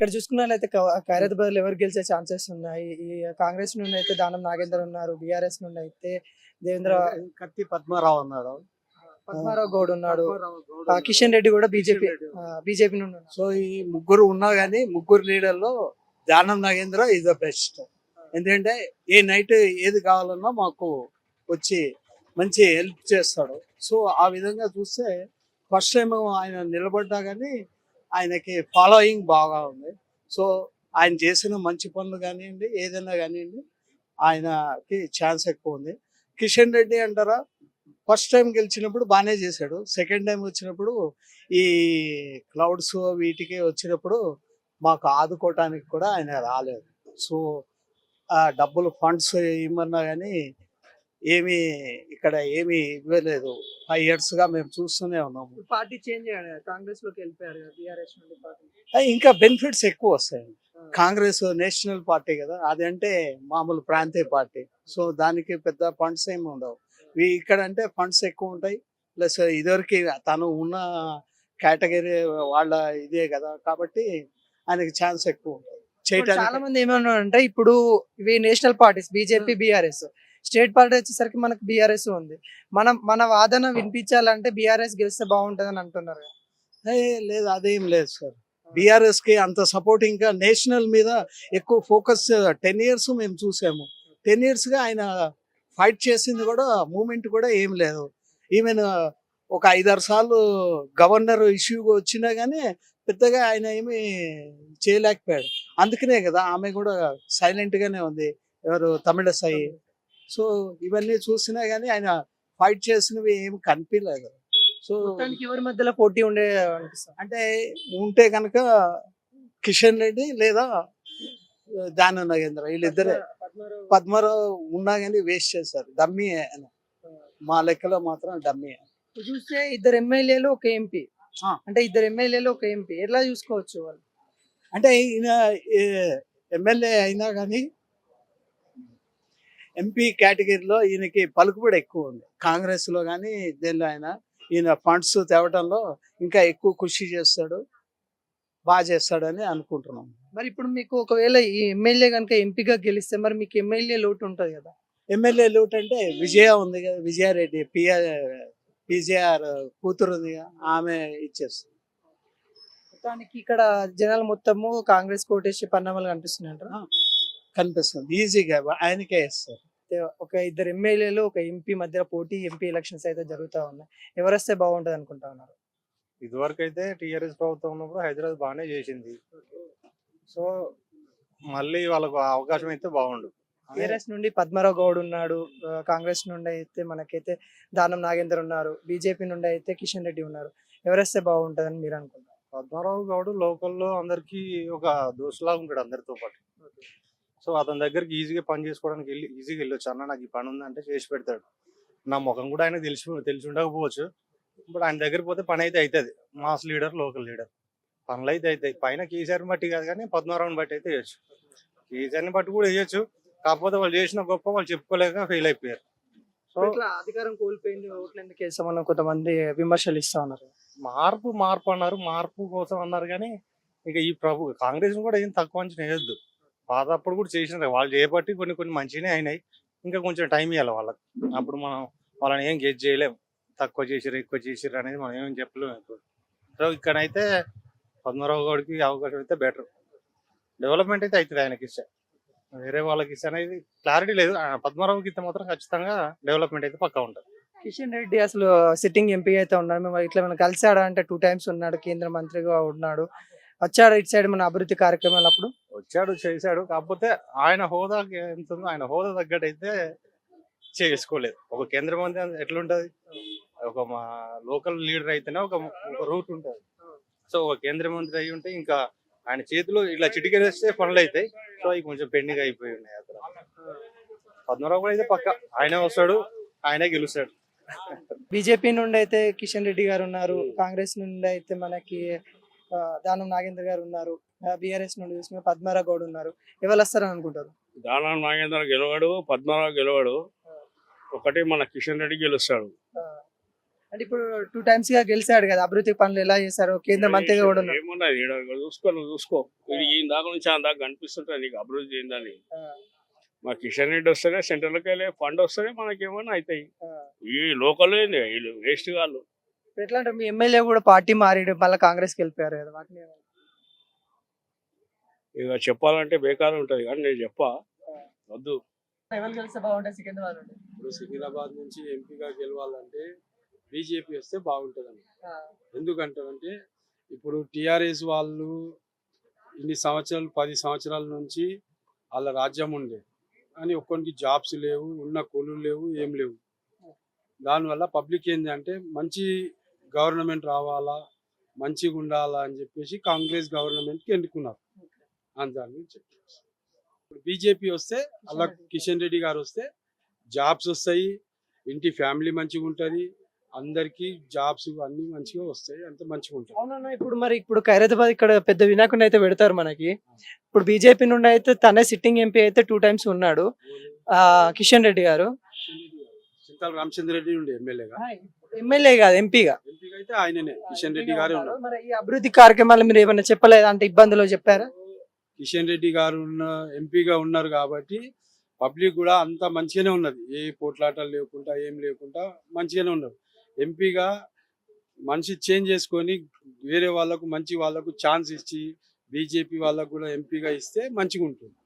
ఇక్కడ చూసుకున్నట్లయితే ఖైరతాబాద్ ఎవరు గెలిచే ఛాన్సెస్ ఉన్నాయి? ఈ కాంగ్రెస్ నుండి అయితే దానం నాగేందర్ ఉన్నారు, బీఆర్ఎస్ నుండి అయితే దేవేంద్ర కత్తి పద్మారావు ఉన్నాడు. పద్మారావు గౌడ్ ఉన్నాడు, కిషన్ రెడ్డి కూడా బీజేపీ నుండి ఉన్నారు. సో ఈ ముగ్గురు ఉన్నా గానీ ముగ్గురు లీడర్లో దానం నాగేంద్ర ఇస్ ద బెస్ట్. ఎందుకంటే ఏ నైట్ ఏది కావాలన్నా మాకు వచ్చి మంచి హెల్ప్ చేస్తాడు. సో ఆ విధంగా చూస్తే ఫస్ట్ టైం ఆయన నిలబడ్డా కానీ ఆయనకి ఫాలోయింగ్ బాగా ఉంది. సో ఆయన చేసిన మంచి పనులు కానివ్వండి, ఏదైనా కానివ్వండి, ఆయనకి ఛాన్స్ ఎక్కువ ఉంది. కిషన్ రెడ్డి అంటారా, ఫస్ట్ టైం గెలిచినప్పుడు బాగానే చేశాడు. సెకండ్ టైం వచ్చినప్పుడు ఈ క్లౌడ్స్ వీటికి వచ్చినప్పుడు మాకు ఆదుకోవటానికి కూడా ఆయన రాలేదు. సో ఆ డబ్బులు ఫండ్స్ ఇమ్మన్నా కానీ ఏమీ ఇక్కడ ఏమీ ఇవ్వలేదు. 5 years గా మేము చూస్తూనే ఉన్నాము. పార్టీ చేంజ్ అయ్యాడు, కాంగ్రెస్ లోకి వెళ్ళిపోయారు, బీఆర్ఎస్ నుండి పార్టీ. ఇంకా బెనిఫిట్స్ ఎక్కువ వస్తాయి. కాంగ్రెస్ నేషనల్ పార్టీ కదా, అది అంటే మామూలు ప్రాంతీయ పార్టీ. సో దానికి పెద్ద ఫండ్స్ ఏమి ఉండవు. ఇక్కడ అంటే ఫండ్స్ ఎక్కువ ఉంటాయి. ప్లస్ ఇదివరకు తను ఉన్న కేటగిరీ వాళ్ళ ఇదే కదా, కాబట్టి ఆయనకి ఛాన్స్ ఎక్కువ ఉంటుంది చాలా మంది ఏమన్నారంటే ఇప్పుడు ఇవి national parties BJP BRS, state party వచ్చేసరికి మనకు బీఆర్ఎస్ ఉంది. మన వాదన వినిపించాలంటే బీఆర్ఎస్ గెలిస్తే బాగుంటది అని అంటున్నారు. లేదు, అదేం లేదు సార్. బీఆర్ఎస్ కి అంత సపోర్ట్, ఇంకా నేషనల్ మీద ఎక్కువ ఫోకస్ 10 years మేము చూసాము. 10 years గా ఆయన ఫైట్ చేసింది కూడా మూమెంట్ కూడా ఏం లేదు. ఈవెన్ ఒక 5-6 సార్లు గవర్నర్ ఇష్యూ వచ్చినా గానీ పెద్దగా ఆయన ఏమి చేయలేకపోయాడు. అందుకనే కదా ఆమె కూడా సైలెంట్ గానే ఉంది, ఎవరు తమిళసై. సో ఇవన్నీ చూసినా గానీ ఆయన ఫైట్ చేసినవి ఏమి కనిపించలేదు. సో ఎవరి మధ్యలో పోటీ ఉండే అంటే ఉంటే కనుక కిషన్ రెడ్డి లేదా దానం నాగేంద్ర, వీళ్ళిద్దరే. పద్మారావు ఉన్నా కానీ వేస్ట్ చేశారు, డమ్మీ ఆయన. మా లెక్కలో మాత్రం డమ్మీ. చూస్తే 2 ఎమ్మెల్యేలు ఒక ఎంపీ, అంటే 2 ఎమ్మెల్యేలు ఒక ఎంపీ, ఎట్లా చూసుకోవచ్చు వాళ్ళు? అంటే ఈయన ఎమ్మెల్యే అయినా కానీ ఎంపీ కేటగిరీలో ఈయనకి పలుకుబడి ఎక్కువ ఉంది. కాంగ్రెస్ లో కానీ దేనిలో అయినా ఈయన ఫండ్స్ తేవటంలో ఇంకా ఎక్కువ కృషి చేస్తాడు, బాగా చేస్తాడని అనుకుంటున్నాం. మరి ఇప్పుడు మీకు ఒకవేళ ఈ ఎమ్మెల్యే కనుక ఎంపీగా గెలిస్తే మరి మీకు ఎమ్మెల్యే లోటు ఉంటుంది కదా? ఎమ్మెల్యే లోటు అంటే విజయ ఉంది కదా, విజయారెడ్డి పిజేఆర్ కూతురు ఉంది కదా, ఆమె ఇచ్చేస్తుంది. మొత్తానికి ఇక్కడ జనాలు మొత్తము కాంగ్రెస్ కోటేసి పరిణామాలు కనిపిస్తున్నాయి, కనిపిస్తుంది. ఈజీగా ఆయనకే ఇస్తారు. ఒక 2 ఎమ్మెల్యేలు ఒక ఎంపీ మధ్య పోటీ, ఎంపీ ఎలక్షన్స్ అయితే జరుగుతూ ఉన్నాయి. ఎవరొస్తే బాగుంటది అనుకుంటా ఉన్నారు? ఇదివరకు అయితే టీఆర్ఎస్ ప్రభుత్వం ఉన్నప్పుడు హైదరాబాద్ బాగానే చేసింది. సో మళ్ళీ వాళ్ళకు అవకాశం అయితే బాగుండు. టీఆర్ఎస్ నుండి పద్మారావు గౌడ్ ఉన్నాడు, కాంగ్రెస్ నుండి అయితే మనకైతే దానం నాగేందర్ ఉన్నారు, బీజేపీ నుండి అయితే కిషన్ రెడ్డి ఉన్నారు. ఎవరేస్తే బాగుంటదని మీరు అనుకుంటారు? పద్మారావు గౌడ్ లోకల్లో అందరికి ఒక దోస్తులాగా ఉంటాడు అందరితో పాటు. సో అతని దగ్గరికి ఈజీగా పని చేసుకోవడానికి ఈజీగా వెళ్ళొచ్చు. అన్న నాకు ఈ పని ఉందంటే చేసి పెడతాడు. నా ముఖం కూడా ఆయన తెలిసి ఉండకపోవచ్చు, ఇప్పుడు ఆయన దగ్గరికి పోతే పని అయితే అవుతుంది. మాస్ లీడర్, లోకల్ లీడర్, పనులు అయితే అవుతాయి. పైన కేసీఆర్ని బట్టి కాదు కానీ పద్మారావుని బట్టి అయితే వేయచ్చు. కేసీఆర్ని బట్టి కూడా వేయచ్చు, కాకపోతే వాళ్ళు చేసిన గొప్ప వాళ్ళు చెప్పుకోలేక ఫెయిల్ అయిపోయారు. సో అధికారం కోల్పోయింది, ఓట్లు ఎందుకు వేస్తామని కొంతమంది విమర్శలు ఇస్తా ఉన్నారు. మార్పు అన్నారు, మార్పు కోసం అన్నారు కానీ ఇక ఈ కాంగ్రెస్ కూడా ఏం తక్కువ అంచనా వేయద్దు. పాత అప్పుడు కూడా చేసినారు, వాళ్ళు చేయబట్టి కొన్ని మంచిగానే అయినాయి. ఇంకా కొంచెం టైం ఇవ్వాలి వాళ్ళకి. అప్పుడు మనం వాళ్ళని ఏం గెట్ చేయలేము, తక్కువ చేసిరు ఎక్కువ చేసిరు అనేది మనం ఏం చెప్పలేము ఇప్పుడు. సో ఇక్కడైతే పద్మారావు గౌడ్కి అవకాశం అయితే బెటర్, డెవలప్మెంట్ అయితే అవుతుంది ఆయనకి ఇస్తే. వేరే వాళ్ళకి ఇస్తే అనేది క్లారిటీ లేదు. పద్మారావుకి ఇస్తే మాత్రం ఖచ్చితంగా డెవలప్మెంట్ అయితే పక్కా ఉంటుంది. కిషన్ రెడ్డి అసలు సిట్టింగ్ ఎంపీ అయితే ఉన్నాడు, మేము ఇట్లా మనం కలిసాడా అంటే 2 times ఉన్నాడు, కేంద్ర మంత్రిగా ఉన్నాడు, వచ్చాడు ఇటు సైడ్ మన అభివృద్ధి కార్యక్రమాలు అప్పుడు వచ్చాడు చేశాడు. కాకపోతే ఆయన హోదాకి ఎంత ఉందో ఆయన హోదా తగ్గట్టు అయితే చేసుకోలేదు. ఒక కేంద్ర మంత్రి ఎట్లుంటది, ఒక మా లోకల్ లీడర్ అయితేనే ఒక రూట్ ఉంటుంది. సో ఒక కేంద్ర మంత్రి అయి ఉంటే ఇంకా ఆయన చేతిలో ఇట్లా చిటికేస్తే పనులు అవుతాయి. సో అవి కొంచెం పెండింగ్ అయిపోయి ఉన్నాయి. అక్కడ పద్మరావు కూడా అయితే పక్క ఆయనే వస్తాడు, ఆయనే గెలుస్తాడు. బీజేపీ నుండి అయితే కిషన్ రెడ్డి గారు ఉన్నారు, కాంగ్రెస్ నుండి అయితే మనకి దానం నాగేందర్ గారు ఉన్నారు, బీఆర్ఎస్ నుండి చూసుకుని పద్మారావు గౌడ్ ఉన్నారు. ఎవరు వస్తారని అనుకుంటారు? దానం నాగేందర్ గెలవాడు, పద్మారావు గెలవాడు, ఒకటి మన కిషన్ రెడ్డి గెలుస్తాడు. అంటే ఇప్పుడు 2 times గా గెలిచాడు కదా, అభివృద్ధి పనులు ఎలా చేశారు, కేంద్ర మంత్రిగా కూడా ఉన్నారు. ఏమున్నది ఈడ చూసుకో, నువ్వు చూసుకో. ఇది ఈ దాకా నుంచి ఆ దాకా కనిపిస్తుంటా నీకు అభివృద్ధి ఏందని. మా కిషన్ రెడ్డి వస్తేనే సెంట్రల్కి వెళ్ళే ఫండ్ వస్తేనే మనకి ఏమన్నా అవుతాయి. ఈ లోకల్ ఏంది వీళ్ళు వేస్ట్ వాళ్ళు. ఇప్పుడు ఎట్లా అంటే మీ ఎమ్మెల్యే కూడా పార్టీ మారాడు, మళ్ళీ కాంగ్రెస్కి వెళ్ళిపోయారు కదా, వాటిని ఏమన్నా? ఇక చెప్పాలంటే బేకారం ఉంటది కానీ నేను చెప్పా వద్దు. ఎవరు గెలిస్తే బాగుంటుంది సికింద్రాబాద్ నుండి? ఇప్పుడు సికింద్రాబాద్ నుంచి ఎంపీగా గెలవాలంటే బీజేపీ వస్తే బాగుంటుందండి. ఎందుకంటారంటే ఇప్పుడు టిఆర్ఎస్ వాళ్ళు ఇన్ని సంవత్సరాలు 10 సంవత్సరాల నుంచి వాళ్ళ రాజ్యం ఉండే కానీ ఒక్కరికి జాబ్స్ లేవు, ఉన్న కూలీలు లేవు, ఏం లేవు. దానివల్ల పబ్లిక్ ఏంటంటే మంచి గవర్నమెంట్ రావాలా, మంచిగా ఉండాలా అని చెప్పేసి కాంగ్రెస్ గవర్నమెంట్కి ఎన్నుకున్నారు. అందాన్ని చెప్పి ఇప్పుడు బీజేపీ వస్తే అలా కిషన్ రెడ్డి గారు వస్తే జాబ్స్ వస్తాయి, ఇంటి ఫ్యామిలీ మంచిగా ఉంటుంది, అందరికి జాబ్స్ అన్ని మంచిగా వస్తాయి, అంత మంచిగా ఉంటుంది. అవునన్నా, ఇప్పుడు ఖైరతాబాద్ ఇక్కడ పెద్ద వినాయకుడిని అయితే పెడతారు మనకి. ఇప్పుడు బీజేపీ నుండి అయితే తనే సిట్టింగ్ ఎంపీ అయితే 2 times ఉన్నాడు, కిషన్ రెడ్డి గారు. చింతాల రామచంద్ర రెడ్డి ఉండే ఎమ్మెల్యేగా, ఎమ్మెల్యే కాదు ఎంపీగా. ఎంపీగా అయితే ఆయననే కిషన్ రెడ్డి గారే ఉన్నారు. మరి ఈ అభివృద్ధి కార్యక్రమాలు మీరు ఏమైనా చెప్పలేదా, అంటే ఇబ్బందులు చెప్పారా? కిషన్ రెడ్డి గారు ఎంపీగా ఉన్నారు కాబట్టి పబ్లిక్ కూడా అంత మంచిగానే ఉన్నది, ఏ పోట్లాటలు లేకుండా ఏం లేకుండా మంచిగానే ఉన్నారు. ఎంపీగా మనిషి చేంజ్ చేసుకొని వేరే వాళ్ళకు మంచి వాళ్ళకు ఛాన్స్ ఇచ్చి బీజేపీ వాళ్ళకు కూడా ఎంపీగా ఇస్తే మంచిగా ఉంటుంది.